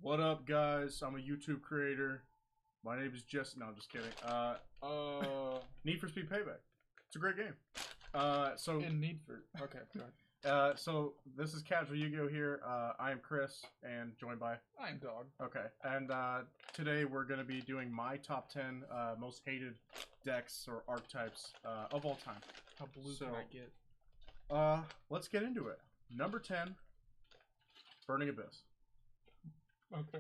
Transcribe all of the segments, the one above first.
What up, guys? I'm a YouTube creator. My name is Jess. No, I'm just kidding. Need for Speed Payback. It's a great game. In Need for... Okay, go ahead. So this is Casual Yugioh here. I am Chris, and joined by... I'm Dog. Okay, and today we're going to be doing my top 10 most hated decks or archetypes of all time. How blue can I get? Let's get into it. Number 10, Burning Abyss. Okay.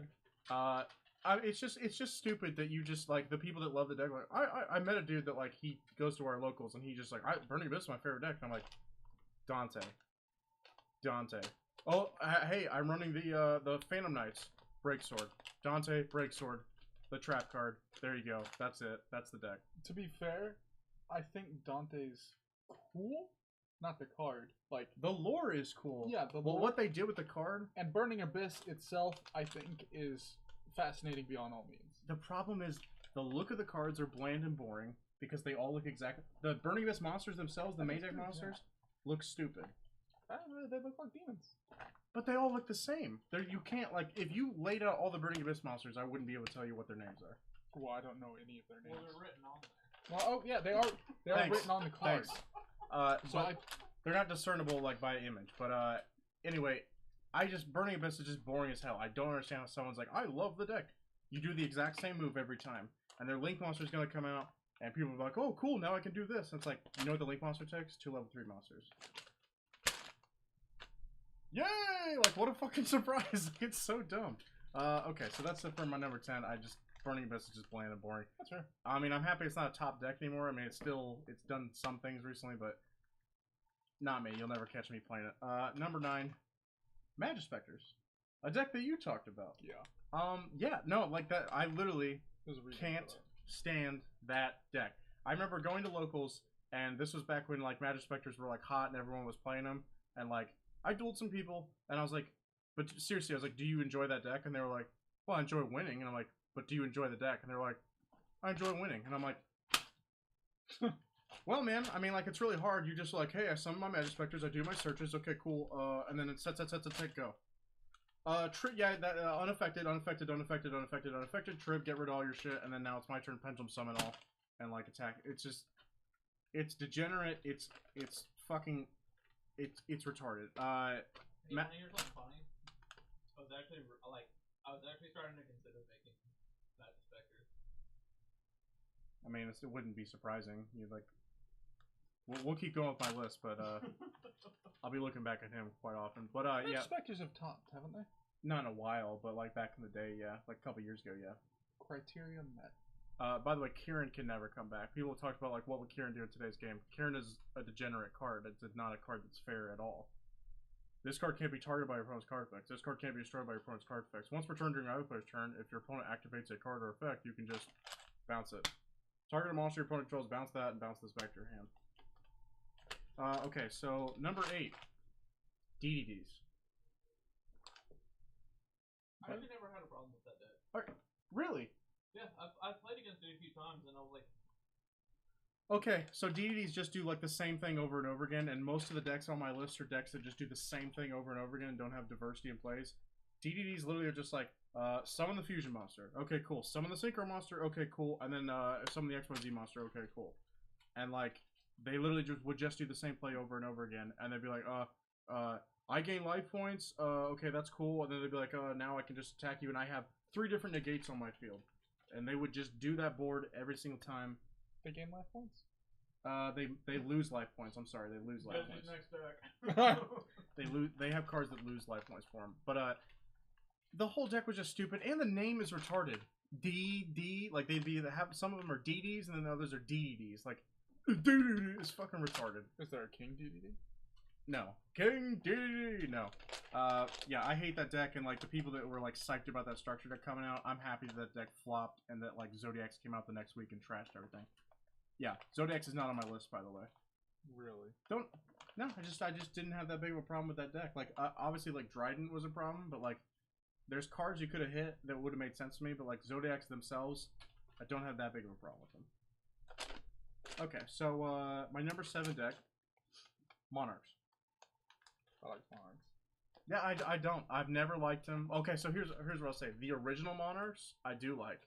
It's just stupid that you just like the people that love the deck. Like I met a dude that like he goes to our locals and he just like Burning Abyss is my favorite deck. And I'm like, Dante. Oh, hey, I'm running the Phantom Knights Breaksword. Dante Breaksword, the trap card. There you go. That's it. That's the deck. To be fair, I think Dante's cool. Not the card. Like the lore is cool. Yeah, the lore. Well, what they did with the card and Burning Abyss itself, I think, is fascinating beyond all means. The problem is the look of the cards are bland and boring because they all look exactly. The Burning Abyss monsters themselves, the main deck monsters, look stupid. They look like demons. But they all look the same. You can't like if you laid out all the Burning Abyss monsters, I wouldn't be able to tell you what their names are. Well, I don't know any of their names. Well, they're written on there. Well, oh yeah, they are. They are written on the card. Thanks. They're not discernible like by image. But anyway, Burning Abyss is just boring as hell. I don't understand how someone's like, I love the deck. You do the exact same move every time, and their Link monster is gonna come out, and people are like, oh cool, now I can do this. And it's like, you know what the Link monster takes? 2 level 3 monsters. Yay! Like what a fucking surprise! It's so dumb. Okay, so that's it for my number 10. Burning Abyss is just bland and boring. That's fair. I mean, I'm happy it's not a top deck anymore. I mean, it's done some things recently, but not me. You'll never catch me playing it. Number 9, Magispectors. A deck that you talked about. Yeah. Yeah, no, like that. I literally can't stand that deck. I remember going to locals, and this was back when like Magispectors were like hot and everyone was playing them, and like I dueled some people, and I was like, but seriously, I was like, do you enjoy that deck? And they were like, well, I enjoy winning, and I'm like, but do you enjoy the deck? And they're like, I enjoy winning. And I'm like, well, man, I mean, like, it's really hard. You just like, hey, I summon my Magispectors, I do my searches, okay, cool, and then it set, go. Yeah, that, unaffected, trip, get rid of all your shit, and then now it's my turn, pendulum summon all, and, like, attack. It's just, it's degenerate, it's fucking, it's retarded. Hey, wanna hear something funny? I was actually starting to consider making Magispectors. I mean, it wouldn't be surprising. You'd like, we'll keep going with my list, but I'll be looking back at him quite often. But yeah, Magispectors have topped, haven't they? Not in a while, but like back in the day, yeah, like a couple years ago, yeah. Criteria met. By the way, Kieran can never come back. People talk about like what would Kieran do in today's game. Kieran is a degenerate card. It's not a card that's fair at all. This card can't be targeted by your opponent's card effects. This card can't be destroyed by your opponent's card effects. Once per turn during your other player's turn, if your opponent activates a card or effect, you can just bounce it. Target a monster your opponent controls, bounce that, and bounce this back to your hand. Okay, so number 8, DDDs. I actually never had a problem with that deck. Really? Yeah, I've played against it a few times, and I was like... Okay, so DDDs just do like the same thing over and over again, and most of the decks on my list are decks that just do the same thing over and over again and don't have diversity in plays. DDDs literally are just like, summon the fusion monster, okay, cool. Summon the synchro monster, okay, cool. And then summon the XYZ monster, okay, cool. And like, they literally would just do the same play over and over again, and they'd be like, I gain life points, okay, that's cool. And then they'd be like, now I can just attack you, and I have 3 different negates on my field. And they would just do that board every single time. They gain life points? They lose life points. I'm sorry, they lose life points. Next deck. They have cards that lose life points for them. But the whole deck was just stupid, and the name is retarded. DD, like some of them are DDs, and then the others are DDDs. Like, it's fucking retarded. Is there a King DDD? No. King DDD, no. Yeah, I hate that deck, and like the people that were like psyched about that structure deck coming out, I'm happy that deck flopped, and that like Zodiacs came out the next week and trashed everything. Yeah, Zodiacs is not on my list, by the way. Really? No, I just didn't have that big of a problem with that deck. Like, obviously, like, Dryden was a problem, but, like, there's cards you could have hit that would have made sense to me, but, like, Zodiacs themselves, I don't have that big of a problem with them. Okay, so, my number 7 deck, Monarchs. I like Monarchs. Yeah, I don't. I've never liked him. Okay, so here's what I'll say. The original Monarchs, I do like.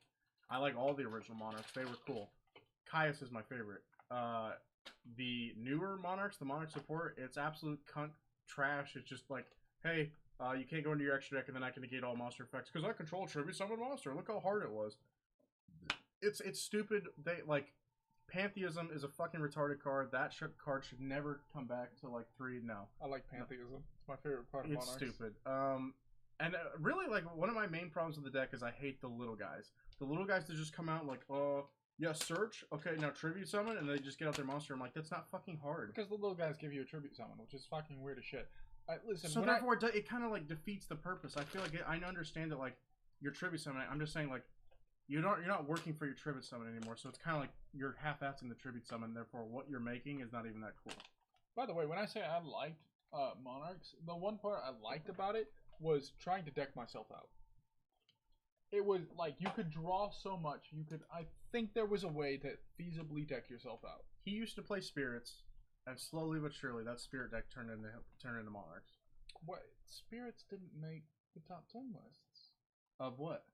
I like all the original Monarchs. They were cool. Caius is my favorite. The newer Monarchs, the Monarch support, it's absolute cunt trash. It's just like, hey, you can't go into your extra deck and then I can negate all monster effects because I control Tribute Summon Monster. Look how hard it was. It's stupid. They like Pantheism is a fucking retarded card. That card should never come back to like 3. No, I like Pantheism. It's my favorite part of it's Monarchs. stupid. And really, like one of my main problems with the deck is I hate the little guys. The little guys that just come out like, yeah, search. Okay, now tribute summon, and they just get out their monster. I'm like, that's not fucking hard. Because the little guys give you a tribute summon, which is fucking weird as shit. Listen, so therefore, it kind of like defeats the purpose. I feel like I understand that like your tribute summon. I'm just saying like you're not working for your tribute summon anymore. So it's kind of like you're half-assing the tribute summon. Therefore, what you're making is not even that cool. By the way, when I say I liked Monarchs, the one part I liked about it was trying to deck myself out. It was like you could draw so much. I think there was a way to feasibly deck yourself out. He used to play spirits, and slowly but surely that spirit deck turned into Monarchs. What? Spirits didn't make the top 10 lists. Of what?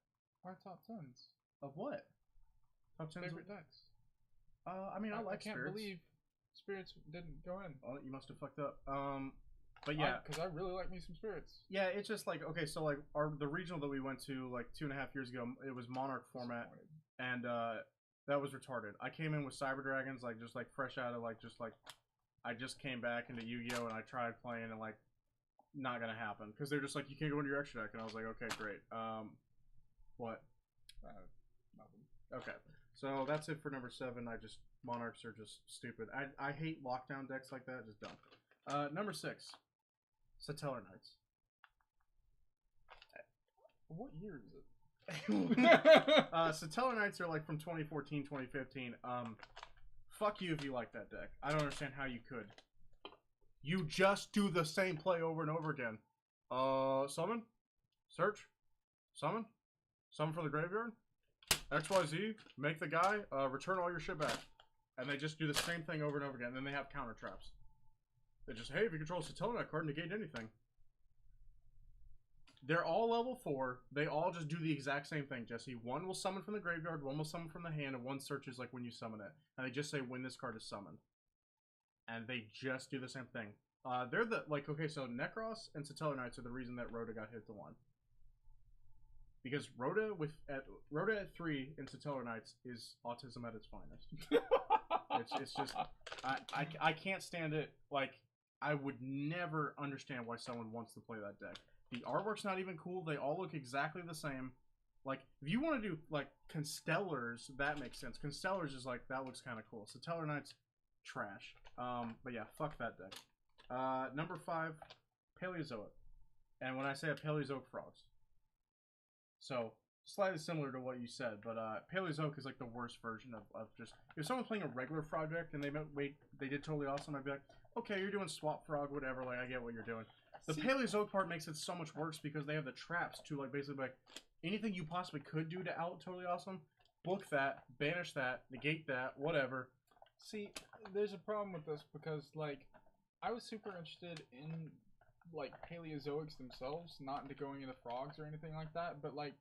Our top 10s. Of what? Top 10 favorite decks. I mean, I like can't spirits. believe spirits didn't go in. Oh, you must have fucked up. But yeah, because I really like me some spirits. Yeah, it's just like okay, so like the regional that we went to like 2.5 years ago, it was Monarch format, and that was retarded. I came in with Cyber Dragons, like just like fresh out of I just came back into Yu-Gi-Oh and I tried playing and like not gonna happen because they're just like you can't go into your extra deck, and I was like okay great. What? Nothing. Okay, so that's it for number 7. Monarchs are just stupid. I hate lockdown decks like that. Just dumb. Number 6. Satellar Knights. What year is it? Satellar Knights are like from 2014, 2015. Fuck you if you like that deck. I don't understand how you could. You just do the same play over and over again. Summon? Search? Summon? Summon for the graveyard? XYZ? Make the guy? Return all your shit back. And they just do the same thing over and over again. And then they have counter traps. They just, hey, if you control a Satellar Knight card, negate anything. They're all level 4. They all just do the exact same thing, Jesse. One will summon from the graveyard, one will summon from the hand, and one searches like when you summon it. And they just say when this card is summoned. And they just do the same thing. They're the, like, okay, so Necros and Satellar Knights are the reason that Rhoda got hit to 1. Because Rhoda at 3 in Satellar Knights is autism at its finest. It's just, I can't stand it. Like, I would never understand why someone wants to play that deck. The artwork's not even cool. They all look exactly the same. Like, if you want to do, like, Constellars, that makes sense. Constellars is, like, that looks kind of cool. Satellar Knights, trash. But yeah, fuck that deck. Number 5, Paleozoic. And when I say a Paleozoic, frogs. So, slightly similar to what you said, but Paleozoic is, like, the worst version of just... If someone's playing a regular frog deck and they did totally awesome, I'd be like, okay, you're doing swap frog, whatever, like, I get what you're doing. The Paleozoic part makes it so much worse because they have the traps to, like, basically, like, anything you possibly could do to out totally awesome, book that, banish that, negate that, whatever. See, there's a problem with this because, like, I was super interested in, like, Paleozoics themselves, not into going into frogs or anything like that, but, like,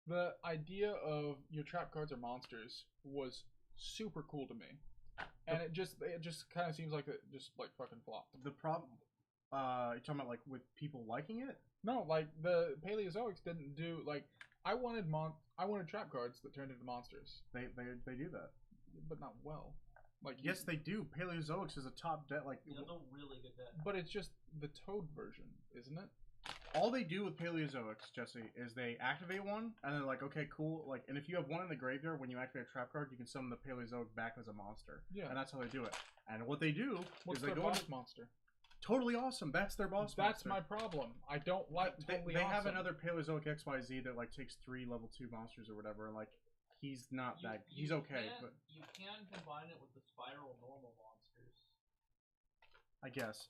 the idea of your trap cards are monsters was super cool to me. And it just kind of seems like it just, like, fucking flopped. The problem... you're talking about, like, with people liking it? No, like, the Paleozoics didn't do, like, I wanted trap cards that turned into monsters. They do that. But not well. Like, yes, they do. Paleozoics is a top deck, like... That's a really good deck. But it's just the Toad version, isn't it? All they do with Paleozoics, Jesse, is they activate one, and they're like, okay, cool, like, and if you have one in the graveyard, when you activate a trap card, you can summon the Paleozoic back as a monster. Yeah. And that's how they do it. And what they do is they go boss monster? Totally awesome. That's their boss monster. That's my problem. I don't like totally They awesome. have another Paleozoic XYZ that, like, takes 3 level 2 monsters or whatever, and, like, he's not that... He's okay, but... You can combine it with the Spiral normal monsters. I guess.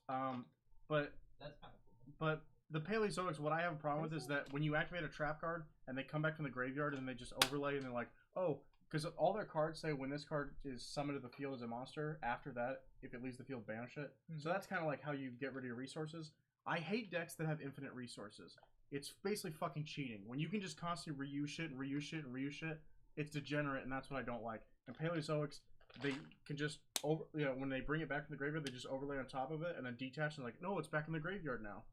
But... That's kind of cool. But the Paleozoics, what I have a problem with is that when you activate a trap card, and they come back from the graveyard, and they just overlay, and they're like, oh... Because all their cards say when this card is summoned to the field as a monster, after that, if it leaves the field, banish it. Mm-hmm. So that's kind of like how you get rid of your resources. I hate decks that have infinite resources. It's basically fucking cheating. When you can just constantly reuse shit and reuse shit and reuse shit, it's degenerate, and that's what I don't like. And Paleozoics, they can just when they bring it back from the graveyard, they just overlay on top of it and then detach and like, no, it's back in the graveyard now.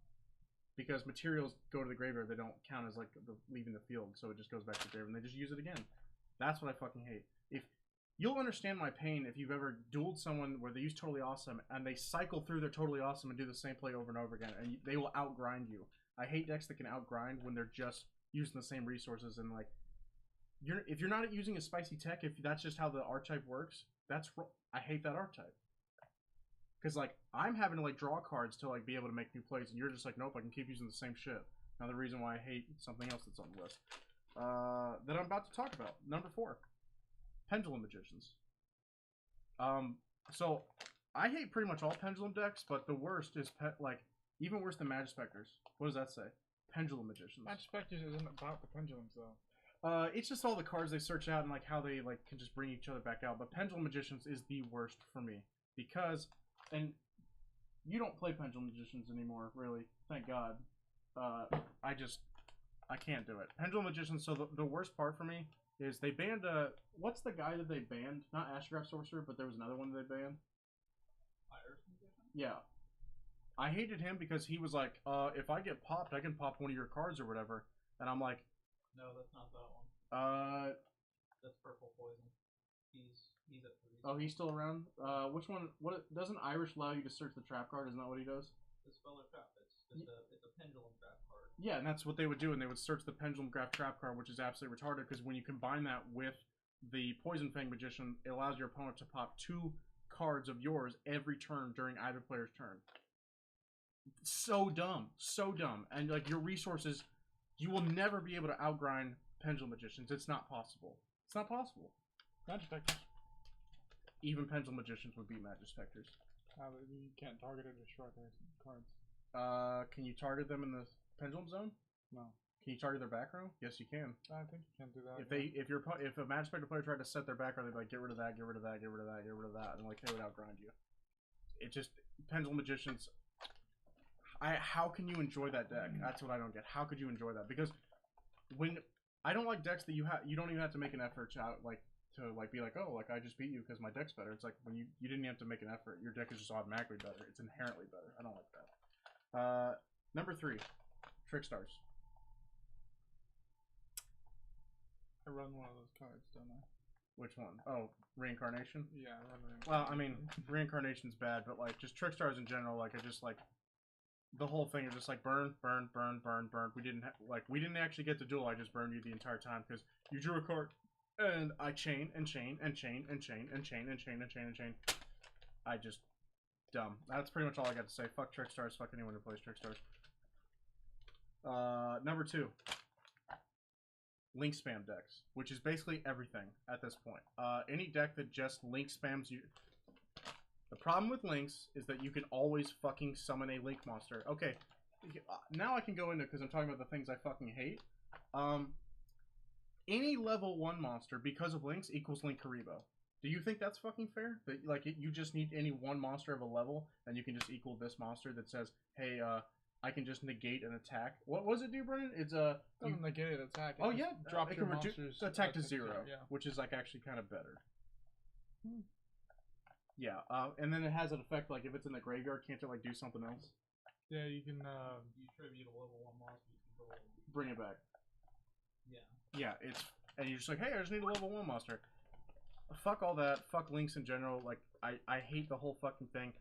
Because materials go to the graveyard, they don't count as like leaving the field, so it just goes back to the graveyard and they just use it again. That's what I fucking hate. If you'll understand my pain if you've ever dueled someone where they use Totally Awesome and they cycle through their Totally Awesome and do the same play over and over again, and they will outgrind you. I hate decks that can outgrind when they're just using the same resources and like, if you're not using a spicy tech, if that's just how the archetype works, I hate that archetype. Because, like, I'm having to, like, draw cards to, like, be able to make new plays, and you're just like, nope, I can keep using the same shit. Another reason why I hate something else that's on the list. That I'm about to talk about. Number 4. Pendulum Magicians. So, I hate pretty much all Pendulum decks, but the worst is, even worse than Magispectors. What does that say? Pendulum Magicians. Magispectors isn't about the pendulums, though. It's just all the cards they search out and, like, how they, like, can just bring each other back out. But Pendulum Magicians is the worst for me. Because... And you don't play Pendulum Magicians anymore, really. Thank God. I can't do it. Pendulum Magicians, so the worst part for me is they banned, what's the guy that they banned? Not Astrograph Sorcerer, but there was another one that they banned. Irish Magician? Yeah. I hated him because he was like, if I get popped, I can pop one of your cards or whatever. And I'm like... No, that's not that one. That's Purple Poison. He's at 3. Oh, he's still around? Which one? What doesn't Irish allow you to search the trap card? Isn't that what he does? The Speller Trap. It's a pendulum trap card. Yeah, and that's what they would do, and they would search the Pendulum Graph trap card, which is absolutely retarded, because when you combine that with the Poison Fang Magician, it allows your opponent to pop 2 cards of yours every turn during either player's turn. So dumb. So dumb. And, like, your resources, you will never be able to outgrind Pendulum Magicians. It's not possible. It's not possible. Magispectors. Even Pendulum Magicians would beat Magispectors. You can't target or destroy their cards. Can you target them in the Pendulum Zone? No. Can you target their back row? Yes, you can. I think you can do that. If a Magispector player tried to set their back row, they'd be like, get rid of that, get rid of that, get rid of that, get rid of that, and like they would outgrind you. It just Pendulum Magicians. How can you enjoy that deck? That's what I don't get. How could you enjoy that? Because when I don't like decks that you don't even have to make an effort to be like, oh, like I just beat you because my deck's better. It's like when you didn't have to make an effort, your deck is just automatically better. It's inherently better. I don't like that. Number 3, Trickstars. I run one of those cards, don't I? Which one? Oh, Reincarnation? Yeah, I run Reincarnation. Well, I mean, Reincarnation's bad, but like just Trickstars in general, like I just like the whole thing is just like burn, burn, burn, burn, burn. We didn't actually get to duel. I just burned you the entire time because you drew a card. And I chain and chain and chain and chain and chain and chain and chain and chain. I just dumb. That's pretty much all I got to say. Fuck Trickstars. Fuck anyone who plays Trickstars. Number 2. Link spam decks, which is basically everything at this point. Any deck that just link spams you. The problem with links is that you can always fucking summon a link monster. Okay, now I can go into because I'm talking about the things I fucking hate. Any level 1 monster, because of links, equals Link Karibo. Do you think that's fucking fair? That, like, you just need any one monster of a level, and you can just equal this monster that says, hey, I can just negate an attack. What does it do, Brennan? It's doesn't negate an attack. Oh, yeah. Drop it your can reduce monsters attack to 0, yeah. which is, like, actually kind of better. Yeah, and then it has an effect, like, if it's in the graveyard, can't it, like, do something else? Yeah, you can, you tribute a level 1 monster you control. Bring it back. Yeah. Yeah, and you're just like, hey, I just need a level 1 monster. Fuck all that. Fuck links in general. Like, I hate the whole fucking thing.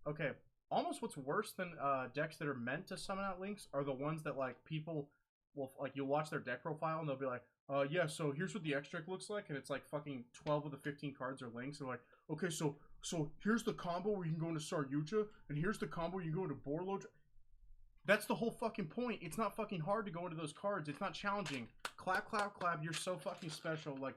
Okay, almost what's worse than decks that are meant to summon out links are the ones that, like, people will, like, you'll watch their deck profile and they'll be like, yeah, so here's what the X deck looks like, and it's like fucking 12 of the 15 cards are links. They're like, okay, so here's the combo where you can go into Saryuja, and here's the combo where you can go into Borloge. That's the whole fucking point. It's not fucking hard to go into those cards. It's not challenging. Clap, clap, clap. You're so fucking special. Like,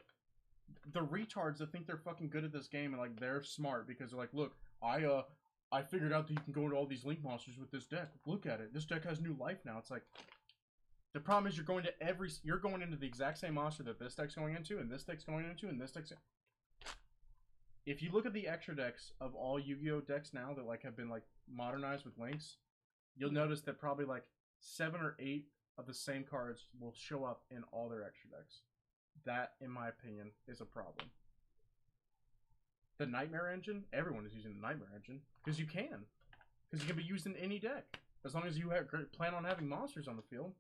the retards that think they're fucking good at this game and, like, they're smart because they're like, look, I figured out that you can go into all these link monsters with this deck. Look at it. This deck has new life now. It's like, the problem is you're going into the exact same monster that this deck's going into, and this deck's going into, and this deck's... If you look at the extra decks of all Yu-Gi-Oh decks now that, like, have been, like, modernized with links, you'll notice that probably like 7 or 8 of the same cards will show up in all their extra decks. That, in my opinion, is a problem. The Nightmare Engine, everyone is using the Nightmare Engine because you can. Because you can be used in any deck. As long as you plan on having monsters on the field.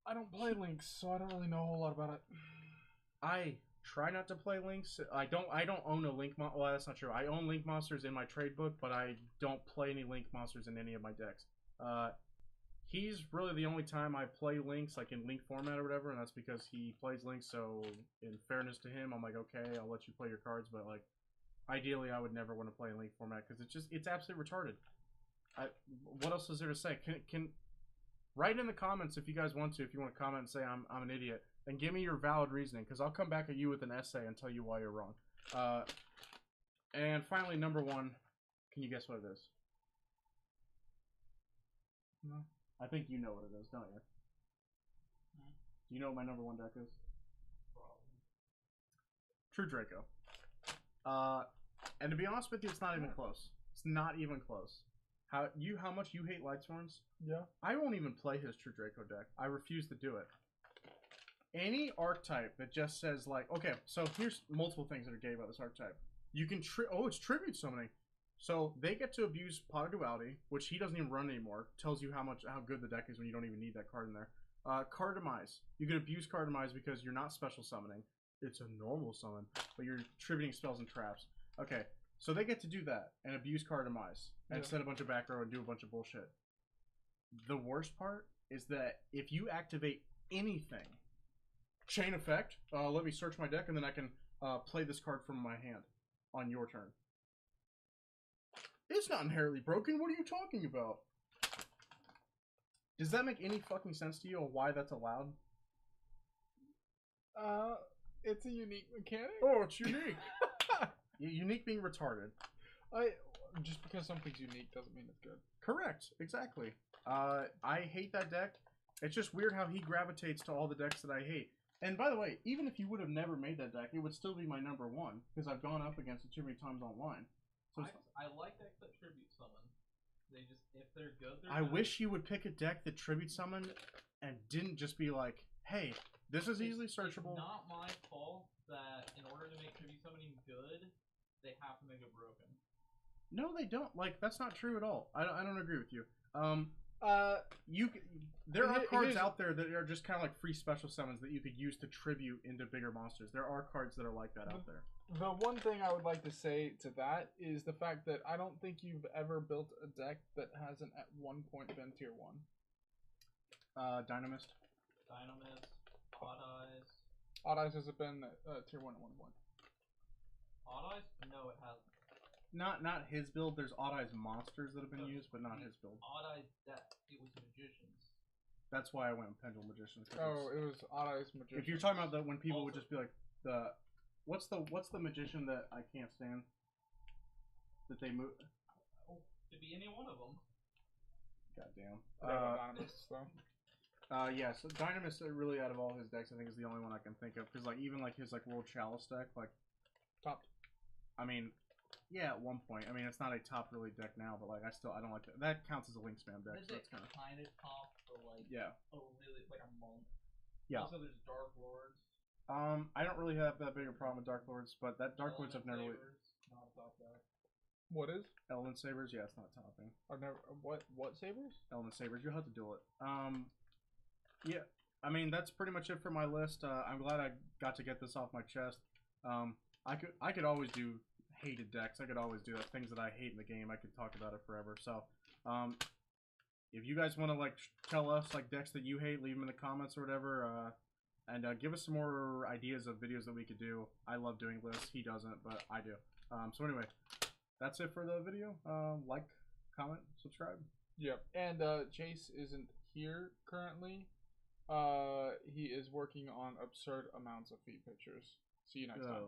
I don't play Links, so I don't really know a whole lot about it. I try not to play Links. I don't own a Link monster. Well, that's not true. I own Link monsters in my trade book, but I don't play any Link monsters in any of my decks. He's really the only time I play Links, like in Link format or whatever, and that's because he plays Links, so in fairness to him, I'm like, okay, I'll let you play your cards, but like, ideally, I would never want to play in Link format, because it's absolutely retarded. What else is there to say? Can write in the comments if you guys want to, if you want to comment and say I'm an idiot, and give me your valid reasoning, because I'll come back at you with an essay and tell you why you're wrong. And finally, number 1, can you guess what it is? No. I think you know what it is, don't you? Do you know what my number 1 deck is? True Draco. And to be honest with you, it's not even close. It's not even close. How much you hate Lightsworns? Yeah. I won't even play his True Draco deck. I refuse to do it. Any archetype that just says like, okay, so here's multiple things that are gay about this archetype. You can it's tribute summoning. So they get to abuse Pot of Duality, which he doesn't even run anymore. Tells you how good the deck is when you don't even need that card in there. Card Demise. You can abuse Card Demise because you're not special summoning. It's a normal summon, but you're tributing spells and traps. Okay, so they get to do that and abuse Card Demise and set a bunch of back row and do a bunch of bullshit. The worst part is that if you activate anything, Chain Effect, let me search my deck and then I can play this card from my hand on your turn. It's not inherently broken. What are you talking about? Does that make any fucking sense to you or why that's allowed? It's a unique mechanic. Oh, it's unique. Unique being retarded. Just because something's unique doesn't mean it's good. Correct. Exactly. I hate that deck. It's just weird how he gravitates to all the decks that I hate. And by the way, even if you would have never made that deck, it would still be my number 1 because I've gone up against it too many times online. So I like decks that tribute summon. They just, if they're good, they're I good. wish he would pick a deck that tribute summoned and didn't just be like, hey, this is easily searchable. It's not my fault that in order to make tribute summoning good, they have to make it broken. No, they don't. Like, that's not true at all. I don't agree with you. There are cards out there that are just kind of like free special summons that you could use to tribute into bigger monsters. There are cards that are like that out there. The one thing I would like to say to that is the fact that I don't think you've ever built a deck that hasn't at one point been tier 1. Dynamist. Odd Eyes. Odd Eyes has been tier 1 at one point. Odd Eyes? No, it hasn't. Not his build. There's Odd Eyes monsters that have been used, but not his build. Odd Eyes deck. It was Magicians. That's why I went with Pendulum Magicians. Oh, it was Odd Eyes Magicians. If you're talking about when people would just be like what's the magician that I can't stand? That they move. Oh, could be any one of them. Goddamn. Dynamists though. Yeah, so Dynamis really out of all his decks I think is the only one I can think of because like even like his like World Chalice deck like topped. I mean, yeah, at one point. I mean, it's not a top really deck now, but like I don't like that. That counts as a link spam deck. So that's kind of top for like a month. Yeah. Also, there's Dark Lords. I don't really have that big a problem with Dark Lords, but that Dark Lords I've never really. Not top deck. What is? Element Sabers? Yeah, it's not topping. I've never. What Sabers? Element Sabers. You'll have to duel it. Yeah. I mean, that's pretty much it for my list. I'm glad I got to get this off my chest. I could always do hated decks. I could always do that. Things that I hate in the game. I could talk about it forever. So, if you guys want to like tell us like decks that you hate, leave them in the comments or whatever. And give us some more ideas of videos that we could do. I love doing lists. He doesn't, but I do. So anyway, that's it for the video. Like, comment, subscribe. Yep. And Chase isn't here currently. He is working on absurd amounts of feed pictures. See you next time.